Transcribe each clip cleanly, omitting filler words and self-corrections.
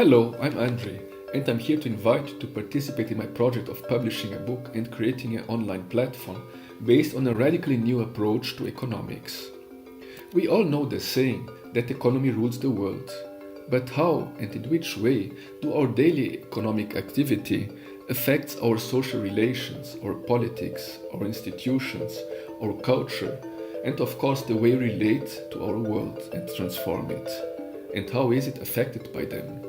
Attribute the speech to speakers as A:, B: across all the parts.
A: Hello, I'm Andri, and I'm here to invite you to participate in my project of publishing a book and creating an online platform based on a radically new approach to economics. We all know the saying that economy rules the world, but how and in which way do our daily economic activity affect our social relations, our politics, our institutions, our culture, and of course the way we relate to our world and transform it? And how is it affected by them?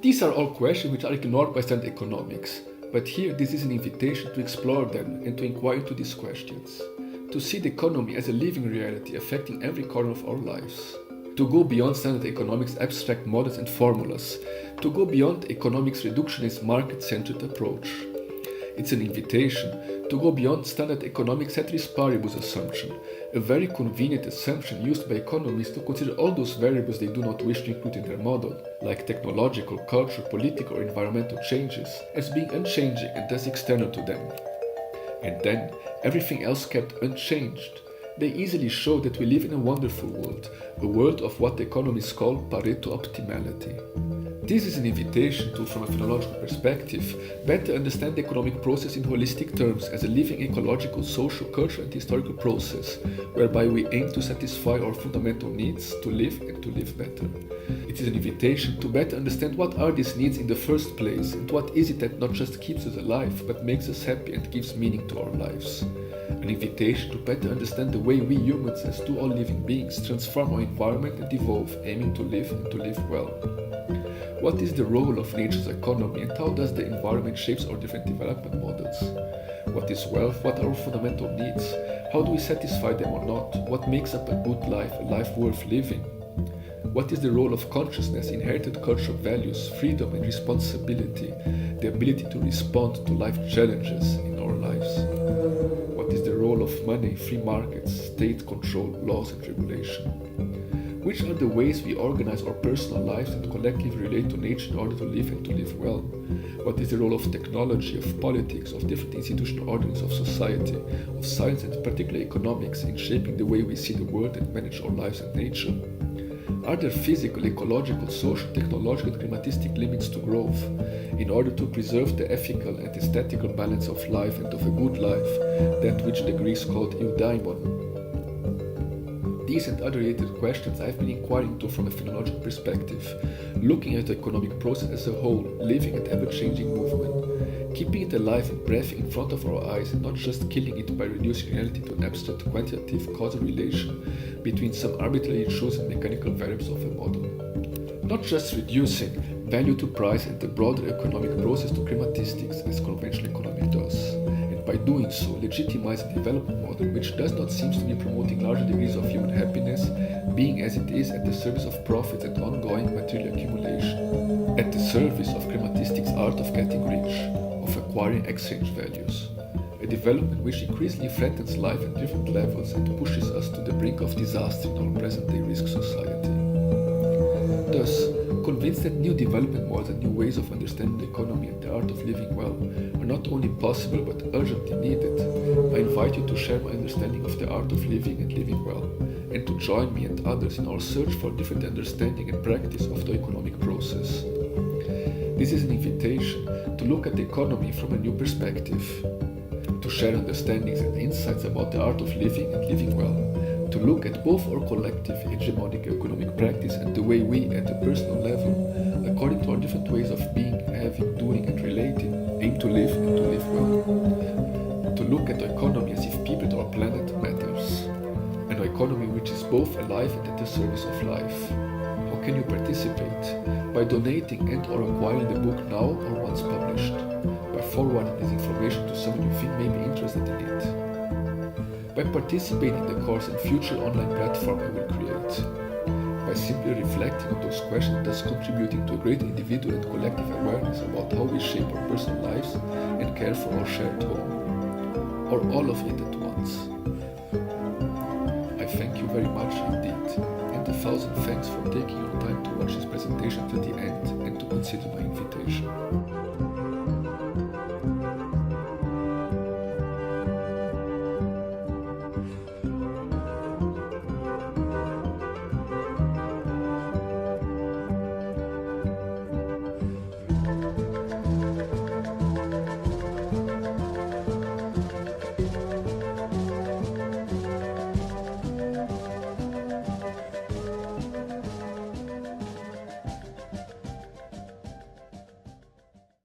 A: These are all questions which are ignored by standard economics, but here this is an invitation to explore them and to inquire into these questions, to see the economy as a living reality affecting every corner of our lives, to go beyond standard economics' abstract models and formulas, to go beyond economics' reductionist market-centered approach. It's an invitation to go beyond standard economics ceteris paribus assumption, a very convenient assumption used by economists to consider all those variables they do not wish to include in their model, like technological, cultural, political or environmental changes, as being unchanging and thus external to them. And then, everything else kept unchanged. They easily show that we live in a wonderful world, a world of what economists call Pareto optimality. This is an invitation to, from a phenomenological perspective, better understand the economic process in holistic terms as a living ecological, social, cultural and historical process, whereby we aim to satisfy our fundamental needs to live and to live better. It is an invitation to better understand what are these needs in the first place and what is it that not just keeps us alive but makes us happy and gives meaning to our lives. An invitation to better understand the way we humans, as do all living beings, transform our environment and evolve, aiming to live and to live well. What is the role of nature's economy and how does the environment shapes our different development models? What is wealth? What are our fundamental needs? How do we satisfy them or not? What makes up a good life, a life worth living? What is the role of consciousness, inherited cultural values, freedom and responsibility, the ability to respond to life challenges in our lives? What is the role of money, free markets, state control, laws and regulation? Which are the ways we organize our personal lives and collectively relate to nature in order to live and to live well? What is the role of technology, of politics, of different institutional orderings of society, of science and particularly economics in shaping the way we see the world and manage our lives and nature? Are there physical, ecological, social, technological and climatistic limits to growth in order to preserve the ethical and aesthetical balance of life and of a good life, that which the Greeks called eudaimon? These and other related questions I've been inquiring into from a phenomenological perspective, looking at the economic process as a whole, living and ever-changing movement, keeping it alive and breathing in front of our eyes and not just killing it by reducing reality to an abstract quantitative causal relation between some arbitrarily chosen mechanical variables of a model. Not just reducing value to price and the broader economic process to chrematistics as conventional economy does. By doing so, legitimize a development model which does not seem to be promoting larger degrees of human happiness, being as it is at the service of profits and ongoing material accumulation, at the service of chrematistics' art of getting rich, of acquiring exchange values. A development which increasingly threatens life at different levels and pushes us to the brink of disaster in our present-day risk society. Thus, convinced that new development models and new ways of understanding the economy and the art of living well are not only possible but urgently needed, I invite you to share my understanding of the art of living and living well, and to join me and others in our search for different understanding and practice of the economic process. This is an invitation to look at the economy from a new perspective, to share understandings and insights about the art of living and living well, to look at both our collective hegemonic economic practice and the way we, at a personal level, according to our different ways of being, having, doing and relating, aim to live and to live well. To look at the economy as if people and our planet matters. An economy which is both alive and at the service of life. How can you participate? By donating and or acquiring the book now or once published. By forwarding this information to someone you think may be interested in it. By participating in the course and future online platform I will create. By simply reflecting on those questions, thus contributing to a greater individual and collective awareness about how we shape our personal lives and care for our shared home. Or all of it at once. I thank you very much indeed, and 1,000 thanks for taking your time to watch this presentation to the end and to consider my invitation.